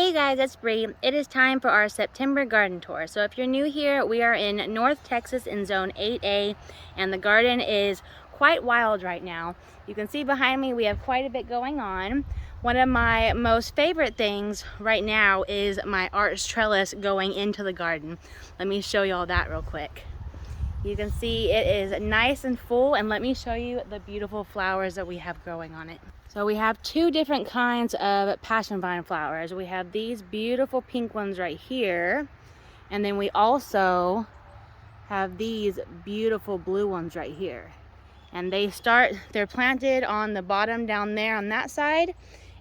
Hey guys, it's Bree. It is time for our September garden tour. So if you're new here, we are in North Texas in Zone 8A, and the garden is quite wild right now. You can see behind me we have quite a bit going on. One of my most favorite things right now is my arch trellis going into the garden. Let me show you all that real quick. You can see it is nice and full, and let me show you the beautiful flowers that we have growing on it. So we have two different kinds of passion vine flowers. We have these beautiful pink ones right here, and then we also have these beautiful blue ones right here. And they're planted on the bottom down there on that side,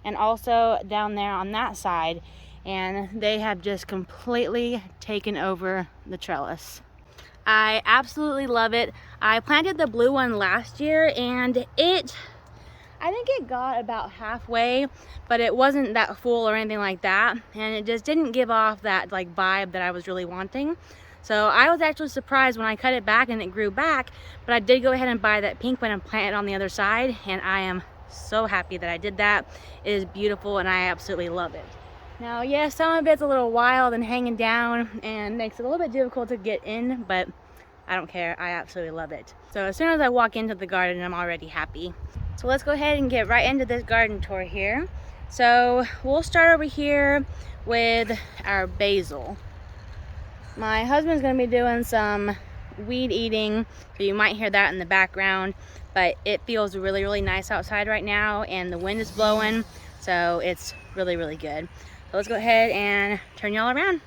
and also down there on that side, and they have just completely taken over the trellis. I absolutely love it. I planted the blue one last year, and I think it got about halfway, but it wasn't that full or anything like that, and it just didn't give off that like vibe that I was really wanting. So I was actually surprised when I cut it back and it grew back, but I did go ahead and buy that pink one and plant it on the other side, and I am so happy that I did that. It is beautiful and I absolutely love it. Now, yes, some of it's a little wild and hanging down and makes it a little bit difficult to get in, but I don't care. I absolutely love it. So as soon as I walk into the garden, I'm already happy. So let's go ahead and get right into this garden tour here. So we'll start over here with our basil. My husband's gonna be doing some weed eating, so you might hear that in the background, but it feels really, really nice outside right now, and the wind is blowing, so it's really, really good. So let's go ahead and turn y'all around.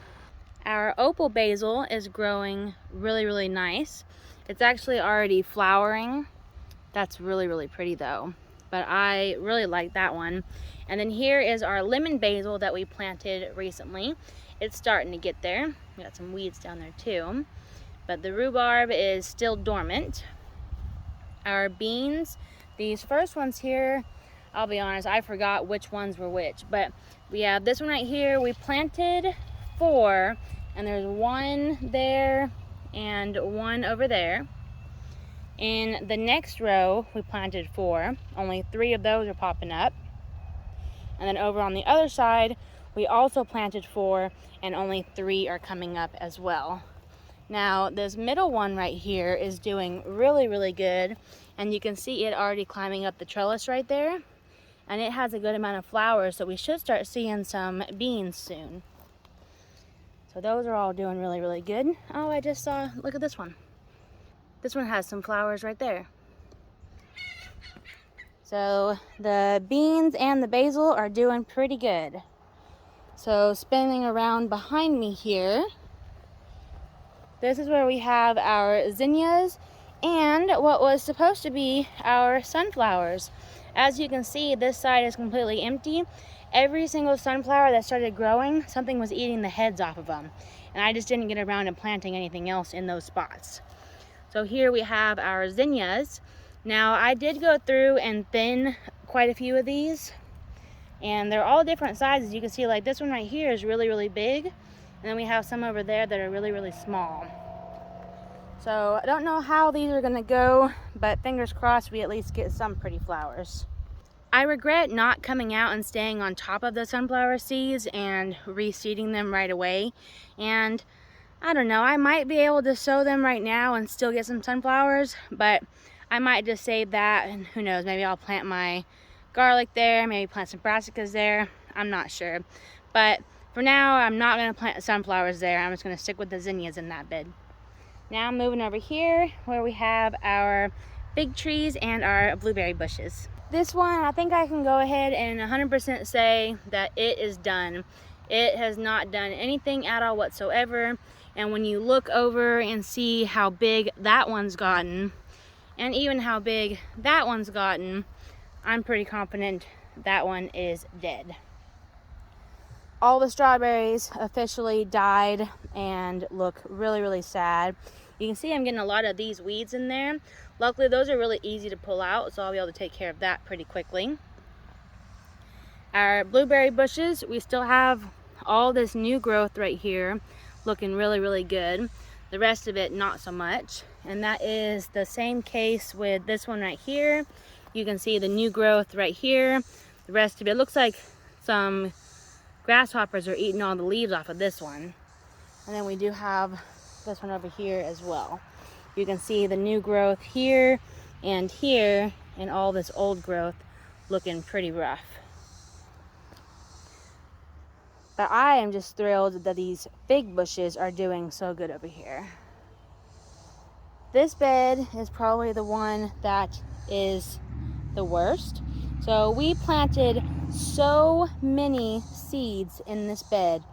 Our opal basil is growing really, really nice. It's actually already flowering. That's really, really pretty though, but I really like that one. And then here is our lemon basil that we planted recently. It's starting to get there. We got some weeds down there too, but the rhubarb is still dormant. Our beans, these first ones here, I'll be honest, I forgot which ones were which, but we have this one right here. We planted 4, and there's one there and one over there. In the next row, we planted 4. Only 3 of those are popping up. And then over on the other side, we also planted 4, and only 3 are coming up as well. Now, this middle one right here is doing really, really good. And you can see it already climbing up the trellis right there. And it has a good amount of flowers, so we should start seeing some beans soon. So those are all doing really, really good. Oh, I just saw, look at this one. This one has some flowers right there. So the beans and the basil are doing pretty good. So spinning around behind me here, this is where we have our zinnias and what was supposed to be our sunflowers. As you can see, this side is completely empty. Every single sunflower that started growing, something was eating the heads off of them. And I just didn't get around to planting anything else in those spots. So here we have our zinnias. Now I did go through and thin quite a few of these, and they're all different sizes. You can see like this one right here is really, really big, and then we have some over there that are really, really small. So I don't know how these are gonna go, but fingers crossed we at least get some pretty flowers. I regret not coming out and staying on top of the sunflower seeds and reseeding them right away. And I don't know, I might be able to sow them right now and still get some sunflowers, but I might just save that, and who knows, maybe I'll plant my garlic there, maybe plant some brassicas there, I'm not sure. But for now, I'm not gonna plant sunflowers there. I'm just gonna stick with the zinnias in that bed. Now moving over here where we have our big trees and our blueberry bushes. This one, I think I can go ahead and 100% say that it is done. It has not done anything at all whatsoever. And when you look over and see how big that one's gotten, and even how big that one's gotten, I'm pretty confident that one is dead. All the strawberries officially died and look really, really sad. You can see I'm getting a lot of these weeds in there. Luckily, those are really easy to pull out, so I'll be able to take care of that pretty quickly. Our blueberry bushes, we still have all this new growth right here, looking really, really good. The rest of it, not so much. And that is the same case with this one right here. You can see the new growth right here. The rest of it looks like some grasshoppers are eating all the leaves off of this one. And then we do have this one over here as well. You can see the new growth here, and all this old growth looking pretty rough. But I am just thrilled that these fig bushes are doing so good over here. This bed is probably the one that is the worst. So we planted so many seeds in this bed,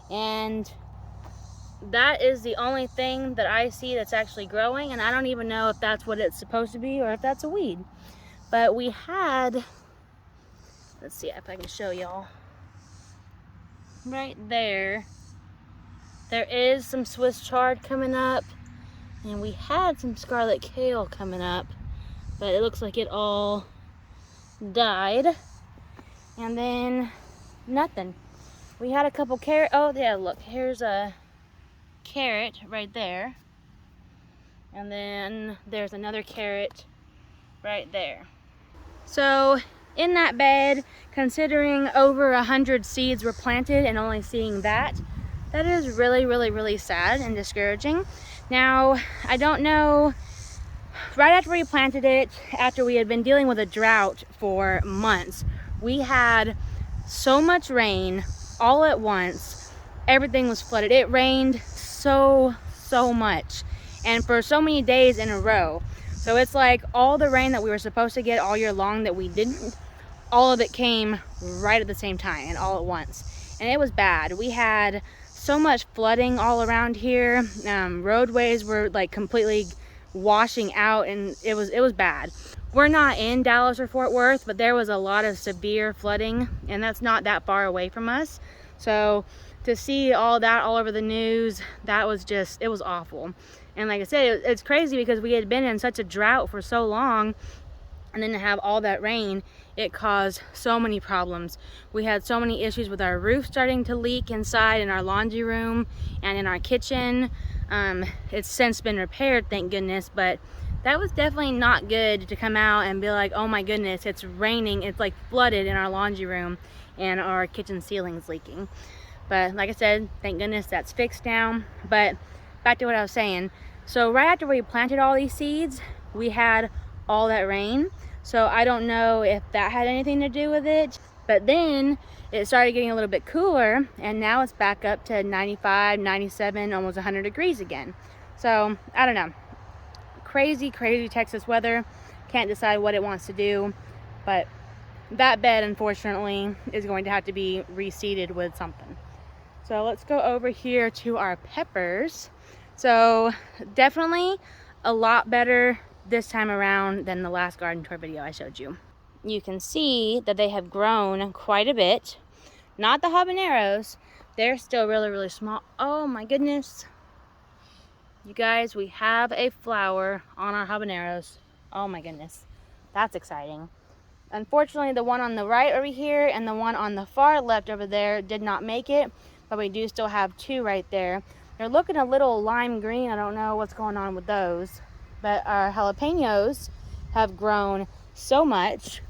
and that is the only thing that I see that's actually growing, and I don't even know if that's what it's supposed to be or if that's a weed. But we had, let's see if I can show y'all. Right there is some Swiss chard coming up, and we had some scarlet kale coming up, but it looks like it all died. And then nothing. We had a couple carrot. Oh yeah, look, here's a carrot right there, and then there's another carrot right there. So in that bed, considering over 100 seeds were planted and only seeing that is really sad and discouraging. Now, I don't know, right after we planted it, after we had been dealing with a drought for months, we had so much rain all at once. Everything was flooded. It rained so much, and for so many days in a row. So it's like all the rain that we were supposed to get all year long that we didn't, all of it came right at the same time and all at once, and it was bad. We had so much flooding all around here. Roadways were like completely washing out, and it was bad. We're not in Dallas or Fort Worth, but there was a lot of severe flooding, and that's not that far away from us. So to see all that all over the news, that was just, it was awful. And like I said, it's crazy because we had been in such a drought for so long, and then to have all that rain, it caused so many problems. We had so many issues with our roof starting to leak inside in our laundry room and in our kitchen. It's since been repaired, thank goodness, but that was definitely not good to come out and be like, oh my goodness, it's raining, it's like flooded in our laundry room and our kitchen ceiling's leaking. But like I said, thank goodness that's fixed now. But back to what I was saying. So right after we planted all these seeds, we had all that rain. So I don't know if that had anything to do with it. But then it started getting a little bit cooler, and now it's back up to 95, 97, almost 100 degrees again. So I don't know. Crazy Texas weather. Can't decide what it wants to do. But that bed, unfortunately, is going to have to be reseeded with something. So let's go over here to our peppers. So definitely a lot better this time around than the last garden tour video I showed you. You can see that they have grown quite a bit. Not the habaneros. They're still really small. Oh my goodness. You guys, we have a flower on our habaneros. Oh my goodness. That's exciting. Unfortunately, the one on the right over here and the one on the far left over there did not make it, but we do still have two right there. They're looking a little lime green. I don't know what's going on with those, but our jalapenos have grown so much,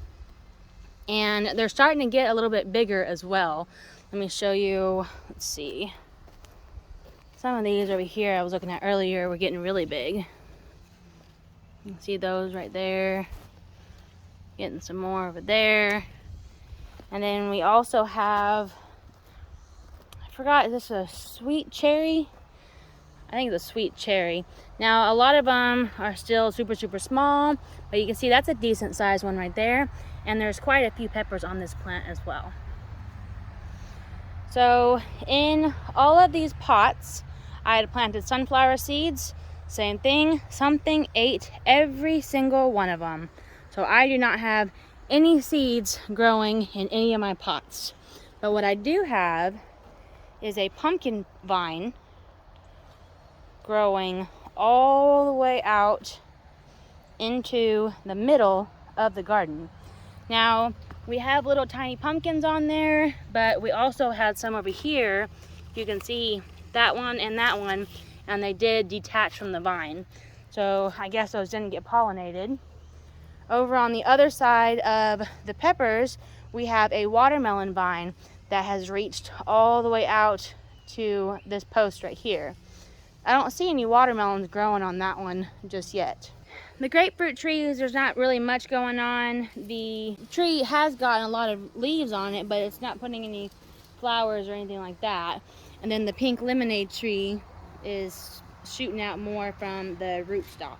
and they're starting to get a little bit bigger as well. Let me show you. Let's see. Some of these over here I was looking at earlier were getting really big. You can see those right there. Getting some more over there. And then we also have, I forgot, is this a sweet cherry? I think it's a sweet cherry. Now, a lot of them are still super small, but you can see that's a decent sized one right there. And there's quite a few peppers on this plant as well. So in all of these pots, I had planted sunflower seeds. Same thing, something ate every single one of them. So I do not have any seeds growing in any of my pots. But what I do have is a pumpkin vine growing all the way out into the middle of the garden. Now, we have little tiny pumpkins on there, but we also had some over here. You can see that one, and they did detach from the vine. So I guess those didn't get pollinated. Over on the other side of the peppers, we have a watermelon vine that has reached all the way out to this post right here. I don't see any watermelons growing on that one just yet. The grapefruit trees, there's not really much going on. The tree has gotten a lot of leaves on it, but it's not putting any flowers or anything like that. And then the pink lemonade tree is shooting out more from the rootstock.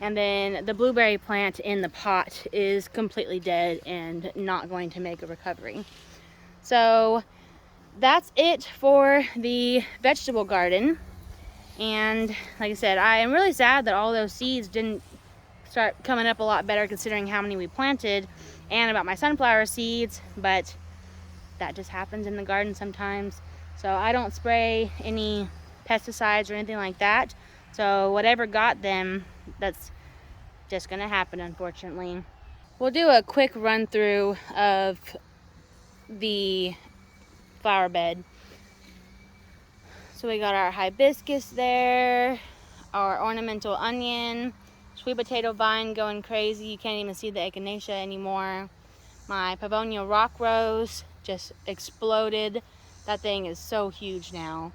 And then the blueberry plant in the pot is completely dead and not going to make a recovery. So that's it for the vegetable garden. And like I said, I am really sad that all those seeds didn't start coming up a lot better considering how many we planted, and about my sunflower seeds, but that just happens in the garden sometimes. So I don't spray any pesticides or anything like that. So whatever got them, that's just gonna happen, unfortunately. We'll do a quick run through of the flower bed. So we got our hibiscus there, our ornamental onion, sweet potato vine going crazy. You can't even see the echinacea anymore. My Pavonia rock rose just exploded. That thing is so huge now.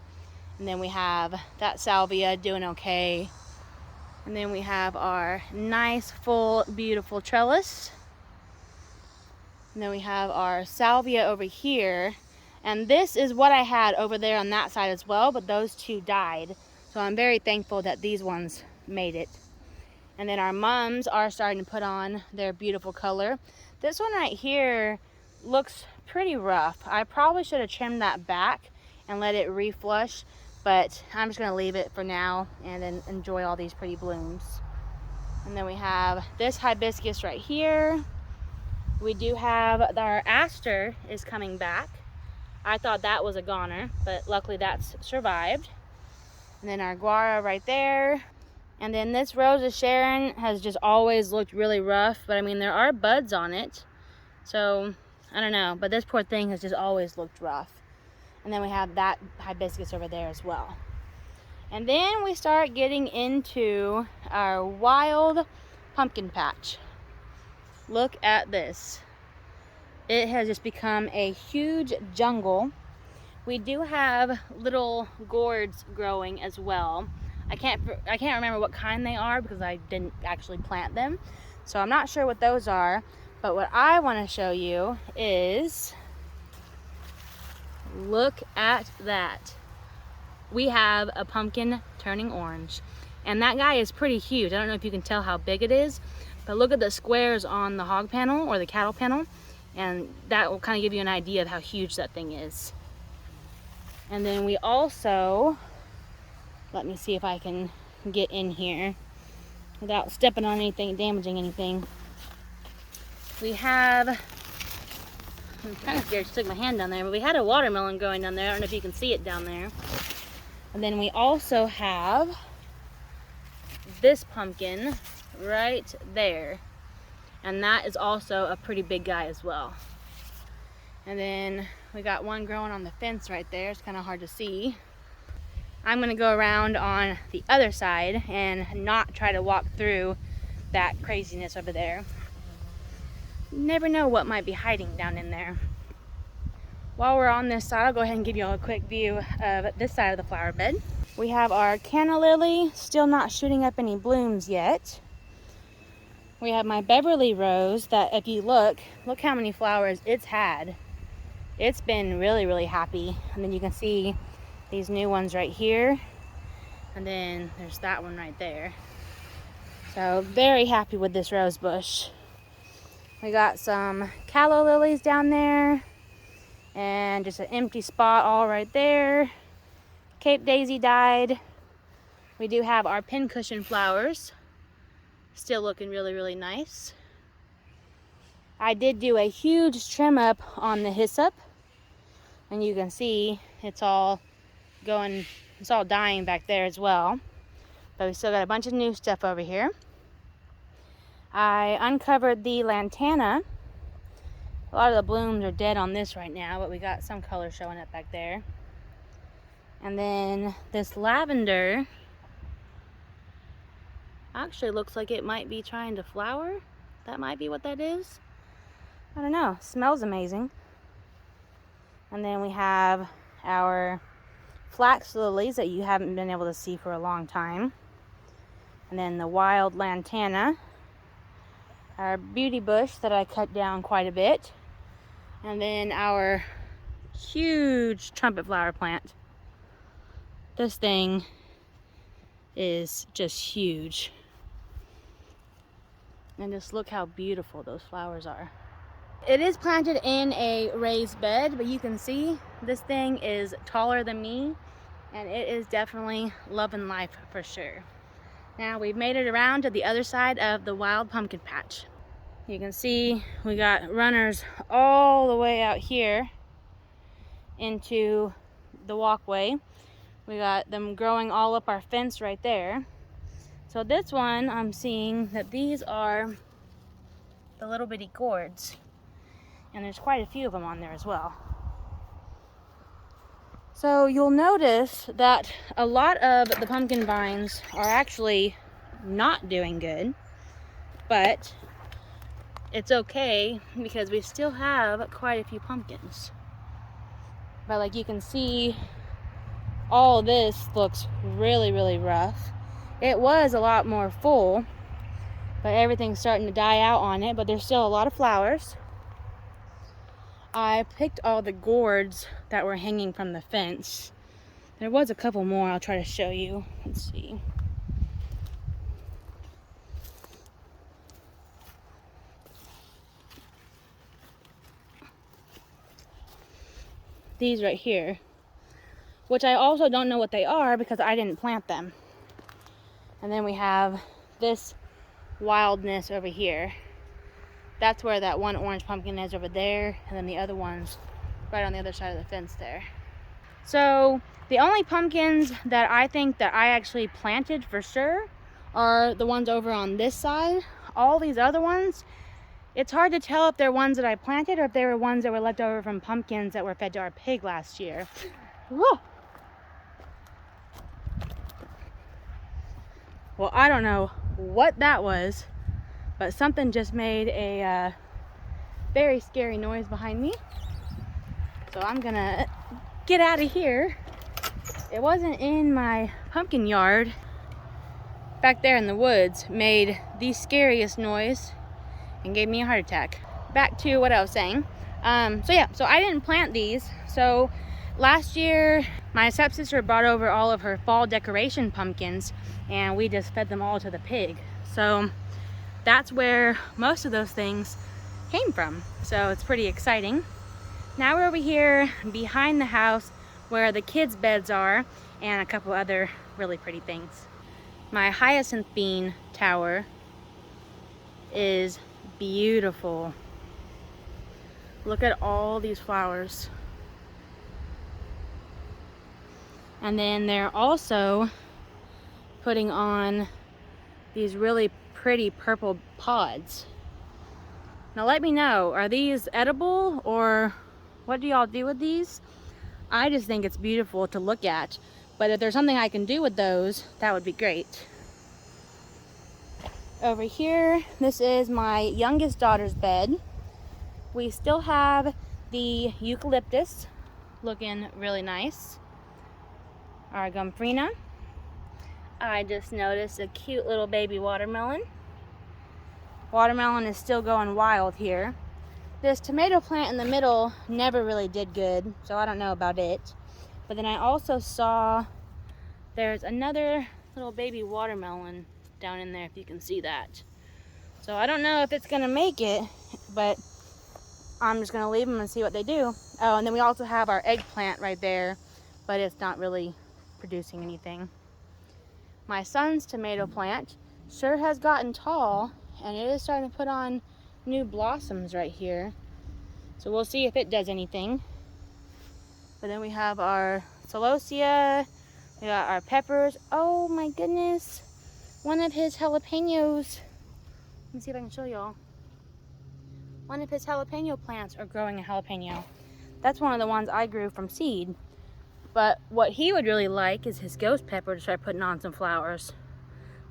And then we have that salvia doing okay. And then we have our nice, full, beautiful trellis. And then we have our salvia over here. And this is what I had over there on that side as well, but those two died. So I'm very thankful that these ones made it. And then our mums are starting to put on their beautiful color. This one right here looks pretty rough. I probably should have trimmed that back and let it reflush, but I'm just gonna leave it for now and then enjoy all these pretty blooms. And then we have this hibiscus right here. We do have our aster is coming back. I thought that was a goner, but luckily that's survived. And then our guara right there. And then this Rose of Sharon has just always looked really rough, but I mean, there are buds on it. So, I don't know, but this poor thing has just always looked rough. And then we have that hibiscus over there as well. And then we start getting into our wild pumpkin patch. Look at this. It has just become a huge jungle. We do have little gourds growing as well. I can't remember what kind they are because I didn't actually plant them. So I'm not sure what those are. But what I want to show you is, look at that. We have a pumpkin turning orange. And that guy is pretty huge. I don't know if you can tell how big it is, but look at the squares on the hog panel or the cattle panel. And that will kind of give you an idea of how huge that thing is. And then we also, let me see if I can get in here without stepping on anything, damaging anything. We have, I'm kind of scared to stick my hand down there, but we had a watermelon growing down there. I don't know if you can see it down there. And then we also have this pumpkin right there. And that is also a pretty big guy as well. And then we got one growing on the fence right there. It's kind of hard to see. I'm gonna go around on the other side and not try to walk through that craziness over there. You never know what might be hiding down in there. While we're on this side, I'll go ahead and give you all a quick view of this side of the flower bed. We have our canna lily, still not shooting up any blooms yet. We have my Beverly Rose that, if you look how many flowers it's had. It's been really, really happy. And then you can see these new ones right here. And then there's that one right there. So very happy with this rose bush. We got some calla lilies down there. And just an empty spot all right there. Cape Daisy died. We do have our pincushion flowers. Still looking really, really nice. I did do a huge trim up on the hyssop. And you can see it's all dying back there as well. But we still got a bunch of new stuff over here. I uncovered the lantana. A lot of the blooms are dead on this right now, but we got some color showing up back there. And then this lavender actually looks like it might be trying to flower. That might be what that is. I don't know. Smells amazing. And then we have our flax lilies that you haven't been able to see for a long time. And then the wild lantana, our beauty bush that I cut down quite a bit. And then our huge trumpet flower plant. This thing is just huge. And just look how beautiful those flowers are. It is planted in a raised bed, but you can see this thing is taller than me, and it is definitely loving life for sure. Now we've made it around to the other side of the wild pumpkin patch. You can see we got runners all the way out here into the walkway. We got them growing all up our fence right there. So this one, I'm seeing that these are the little bitty gourds. And there's quite a few of them on there as well. So you'll notice that a lot of the pumpkin vines are actually not doing good. But it's okay because we still have quite a few pumpkins. But like you can see, all of this looks really, really rough. It was a lot more full, but everything's starting to die out on it, but there's still a lot of flowers. I picked all the gourds that were hanging from the fence. There was a couple more I'll try to show you. Let's see. These right here, which I also don't know what they are because I didn't plant them. And then we have this wildness over here. That's where that one orange pumpkin is over there, and then the other one's right on the other side of the fence there. So the only pumpkins that I think that I actually planted for sure are the ones over on this side. All these other ones, it's hard to tell if they're ones that I planted or if they were ones that were left over from pumpkins that were fed to our pig last year. Whoa. Well, I don't know what that was, but something just made a very scary noise behind me. So I'm gonna get out of here. It wasn't in my pumpkin yard. Back there in the woods made the scariest noise and gave me a heart attack. Back to what I was saying. So I didn't plant these. So last year, my stepsister brought over all of her fall decoration pumpkins and we just fed them all to the pig. So that's where most of those things came from. So it's pretty exciting. Now we're over here behind the house where the kids' beds are and a couple other really pretty things. My hyacinth bean tower is beautiful. Look at all these flowers. And then they're also putting on these really pretty purple pods. Now let me know, are these edible or what do y'all do with these? I just think it's beautiful to look at, but if there's something I can do with those, that would be great. Over here, this is my youngest daughter's bed. We still have the eucalyptus looking really nice. Our gomphrena. I just noticed a cute little baby watermelon. Watermelon is still going wild here. This tomato plant in the middle never really did good, so I don't know about it. But then I also saw there's another little baby watermelon down in there, if you can see that. So I don't know if it's gonna make it, but I'm just gonna leave them and see what they do. Oh, and then we also have our eggplant right there, but it's not really producing anything. My son's tomato plant sure has gotten tall, and it is starting to put on new blossoms right here. So we'll see if it does anything. But then we have our celosia, we got our peppers. Oh my goodness, one of his jalapenos. Let me see if I can show y'all. One of his jalapeno plants are growing a jalapeno. That's one of the ones I grew from seed. But what he would really like is his ghost pepper to start putting on some flowers.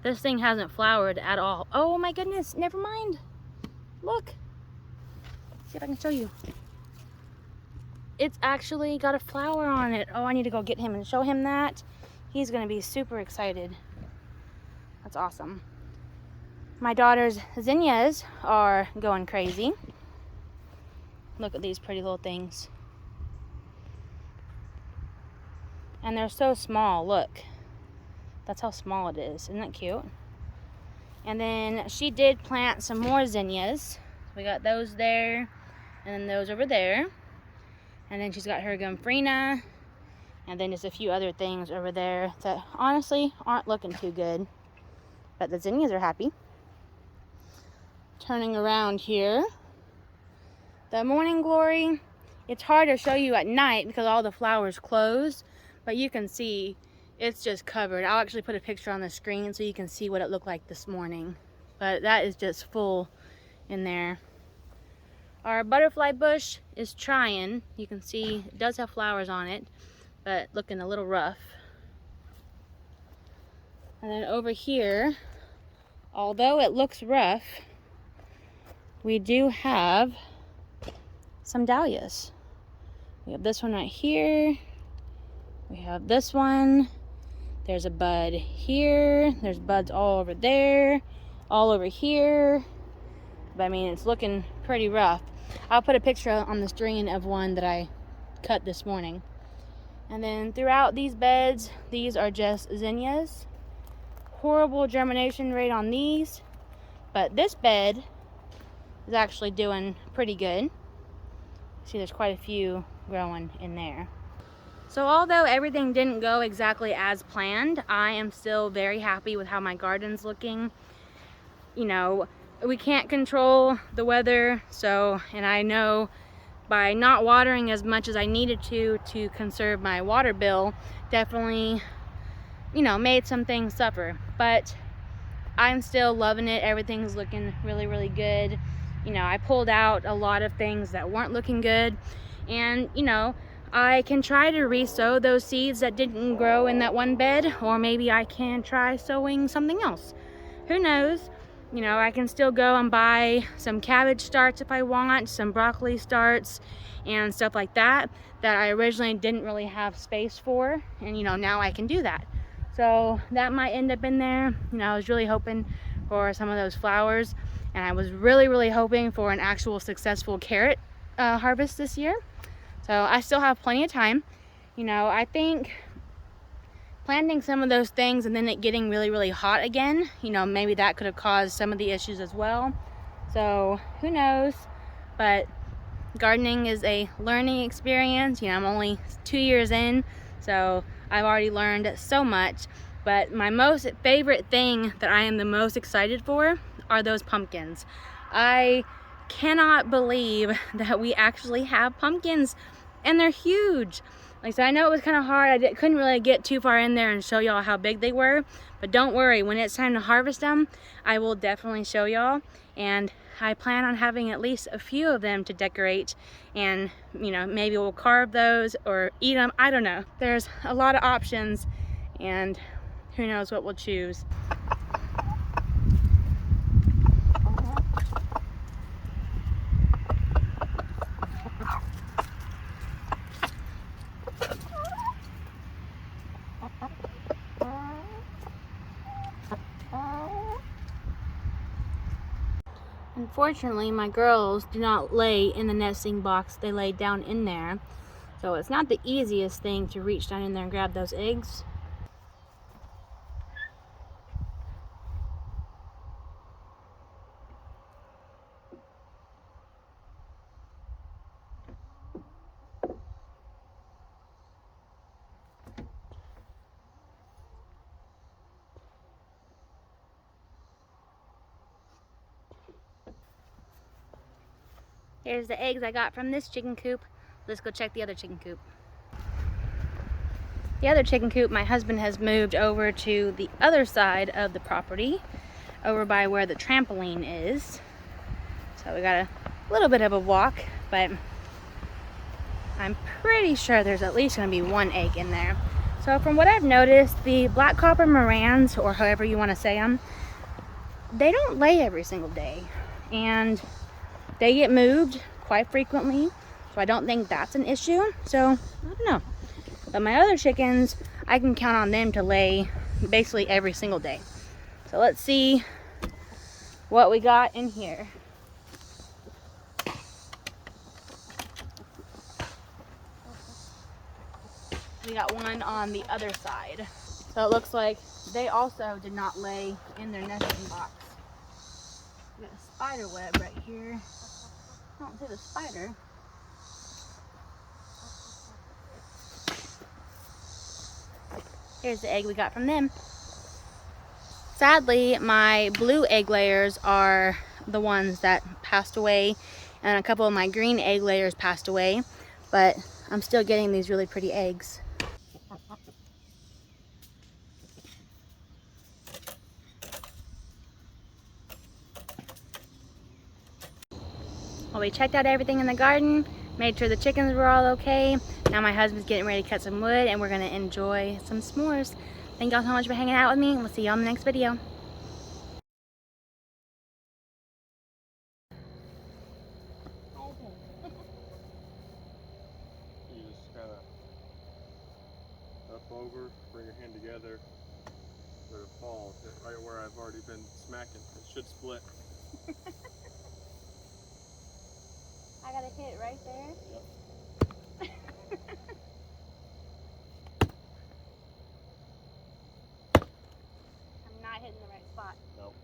This thing hasn't flowered at all. Oh my goodness, never mind. Look. See if I can show you. it's actually got a flower on it. Oh, I need to go get him and show him that. He's gonna be super excited. That's awesome. My daughter's zinnias are going crazy. Look at these pretty little things. And they're so small, look. That's how small it is. Isn't that cute? And then she did plant some more zinnias. We got those there, and then those over there. And then she's got her gomphrena, and then just a few other things over there that honestly aren't looking too good. But the zinnias are happy. Turning around here, the morning glory, it's hard to show you at night because all the flowers close, but you can see it's just covered. I'll actually put a picture on the screen so you can see what it looked like this morning. But that is just full in there. Our butterfly bush is trying. You can see it does have flowers on it, but looking a little rough. And then over here, although it looks rough, we do have some dahlias. We have this one right here. We have this one. There's a bud here. There's buds all over there, all over here. But I mean, it's looking pretty rough. I'll put a picture on the screen of one that I cut this morning. And then throughout these beds, these are just zinnias. Horrible germination rate on these, but this bed is actually doing pretty good. See, there's quite a few growing in there. So although everything didn't go exactly as planned, I am still very happy with how my garden's looking. You know, we can't control the weather, and I know by not watering as much as I needed to conserve my water bill, definitely, you know, made some things suffer. But I'm still loving it. Everything's looking really, really good. You know, I pulled out a lot of things that weren't looking good, and you know, I can try to re-sow those seeds that didn't grow in that one bed, or maybe I can try sowing something else. Who knows? You know, I can still go and buy some cabbage starts if I want, some broccoli starts and stuff like that I originally didn't really have space for, and you know, now I can do that. So that might end up in there. You know, I was really hoping for some of those flowers, and I was really, really hoping for an actual successful carrot harvest this year. So I still have plenty of time. You know, I think planting some of those things and then it getting really, really hot again, you know, maybe that could have caused some of the issues as well. So who knows? But gardening is a learning experience. You know, I'm only 2 years in, so I've already learned so much. But my most favorite thing that I am the most excited for are those pumpkins. I cannot believe that we actually have pumpkins, and they're huge. Like, so I know it was kind of hard. Couldn't really get too far in there and show y'all how big they were, but don't worry, when it's time to harvest them, I will definitely show y'all. And I plan on having at least a few of them to decorate, and you know, maybe we'll carve those or eat them. I don't know. There's a lot of options, and who knows what we'll choose. Unfortunately, my girls do not lay in the nesting box. They lay down in there. So it's not the easiest thing to reach down in there and grab those eggs. Here's the eggs I got from this chicken coop. Let's go check the other chicken coop. The other chicken coop, my husband has moved over to the other side of the property, over by where the trampoline is. So we got a little bit of a walk, but I'm pretty sure there's at least going to be one egg in there. So from what I've noticed, the black copper Morans, or however you want to say them, they don't lay every single day, and they get moved quite frequently. So I don't think that's an issue. So I don't know. But my other chickens, I can count on them to lay basically every single day. So let's see what we got in here. We got one on the other side. So it looks like they also did not lay in their nesting box. We got a spider web right here. I don't see the spider. Here's the egg we got from them. Sadly, my blue egg layers are the ones that passed away, and a couple of my green egg layers passed away, but I'm still getting these really pretty eggs. Well, we checked out everything in the garden, made sure the chickens were all okay. Now my husband's getting ready to cut some wood and we're gonna enjoy some s'mores. Thank y'all so much for hanging out with me, and we'll see y'all in the next video. You just kind of up over, bring your hand together, let it fall right where I've already been smacking. It should split. I got a hit right there. Yep. I'm not hitting the right spot. Nope.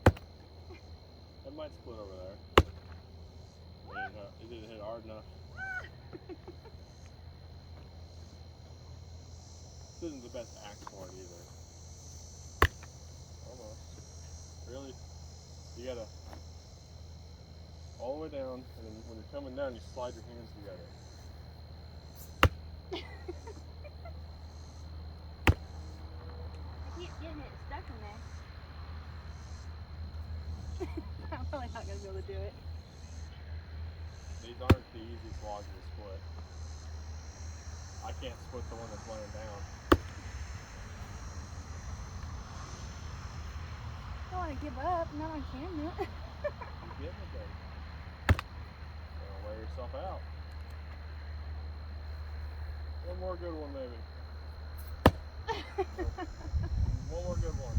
That might split over there. It didn't hit hard enough. This isn't the best axe for it either. Almost. Really? You gotta all the way down, and then when you're coming down, you slide your hands together. I keep getting it stuck in there. I'm probably not gonna be able to do it. These aren't the easiest logs to split. I can't split the one that's laying down. I don't want to give up, not on camera. You getting it, baby? Don't wear yourself out. One more good one, maybe. One more good one.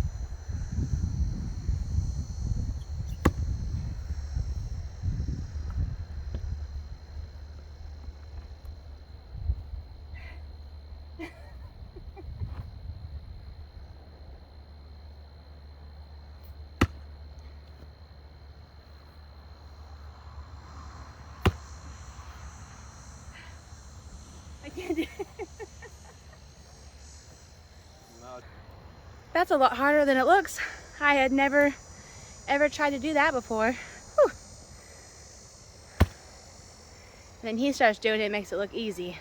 I can't do it. No. That's a lot harder than it looks. I had never ever tried to do that before. Whew. Then he starts doing it, it makes it look easy.